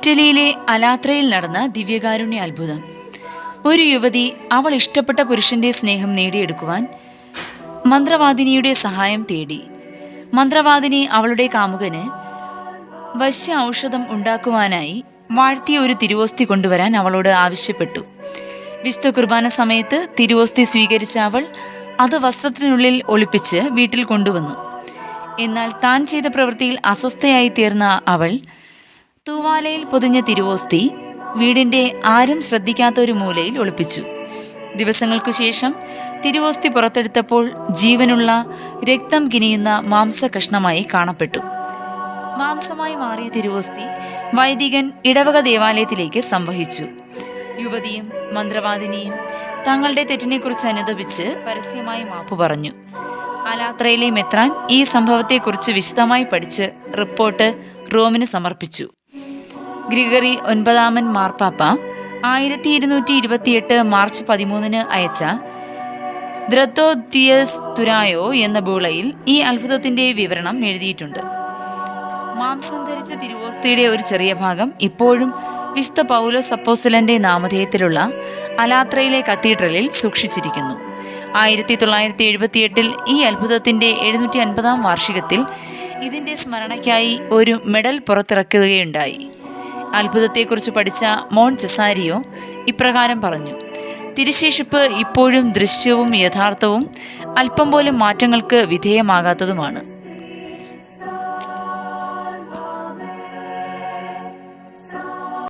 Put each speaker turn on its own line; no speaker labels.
ഇറ്റലിയിലെ അലാത്രയിൽ നടന്ന ദിവ്യകാരുണ്യ അത്ഭുതം. ഒരു യുവതി അവൾ ഇഷ്ടപ്പെട്ട പുരുഷന്റെ സ്നേഹം നേടിയെടുക്കുവാൻ മന്ത്രവാദിനിയുടെ സഹായം തേടി. മന്ത്രവാദിനി അവളുടെ കാമുകന് വശ്യ ഔഷധം ഉണ്ടാക്കുവാനായി വാഴ്ത്തിയ ഒരു തിരുവോസ്തി കൊണ്ടുവരാൻ അവളോട് ആവശ്യപ്പെട്ടു. വിശുദ്ധ കുർബാന സമയത്ത് തിരുവോസ്തി സ്വീകരിച്ച അവൾ അത് വസ്ത്രത്തിനുള്ളിൽ ഒളിപ്പിച്ച് വീട്ടിൽ കൊണ്ടുവന്നു. എന്നാൽ താൻ ചെയ്ത പ്രവൃത്തിയിൽ അസ്വസ്ഥയായി തീർന്ന അവൾ തൂവാലയിൽ പൊതിഞ്ഞ തിരുവോസ്തി വീടിൻ്റെ ആരും ശ്രദ്ധിക്കാത്ത ഒരു മൂലയിൽ ഒളിപ്പിച്ചു. ദിവസങ്ങൾക്കു ശേഷം തിരുവോസ്തി പുറത്തെടുത്തപ്പോൾ ജീവനുള്ള രക്തം കിനിയുന്ന മാംസകഷ്ണമായി കാണപ്പെട്ടു. മാംസമായി മാറിയ തിരുവോസ്തി വൈദികൻ ഇടവക ദേവാലയത്തിലേക്ക് സംവഹിച്ചു. യുവതിയും മന്ത്രവാദിനിയും തങ്ങളുടെ തെറ്റിനെക്കുറിച്ച് അനുതപിച്ച് പരസ്യമായി മാപ്പ് പറഞ്ഞു. അലാത്രയിലെ മെത്രാൻ ഈ സംഭവത്തെക്കുറിച്ച് വിശദമായി പഠിച്ച് റിപ്പോർട്ട് റോമിന് സമർപ്പിച്ചു. ഗ്രിഗറി 9 മാർപ്പാപ്പ 1228 മാർച്ച് 13 അയച്ച ദ്രത്തോദിയസ് തുരായോ എന്ന ബൂളയിൽ ഈ അത്ഭുതത്തിന്റെ വിവരണം എഴുതിയിട്ടുണ്ട്. മാംസം ധരിച്ച തിരുവോസ്തിയുടെ ഒരു ചെറിയ ഭാഗം ഇപ്പോഴും വിശുദ്ധ പൗലോസ് അപ്പോസ്തലന്റെ നാമധേയത്തിലുള്ള അലാത്രയിലെ കത്തീഡ്രലിൽ സൂക്ഷിച്ചിരിക്കുന്നു. 1978 ഈ അത്ഭുതത്തിന്റെ 750 വാർഷികത്തിൽ ഇതിന്റെ സ്മരണയ്ക്കായി ഒരു മെഡൽ പുറത്തിറക്കുകയുണ്ടായി. അത്ഭുതത്തെക്കുറിച്ച് പഠിച്ച മോൺ ചെസാരിയോ ഇപ്രകാരം പറഞ്ഞു: തിരുശേഷിപ്പ് ഇപ്പോഴും ദൃശ്യവും യഥാർത്ഥവും അല്പം പോലും മാറ്റങ്ങൾക്ക് വിധേയമാകാത്തതുമാണ്.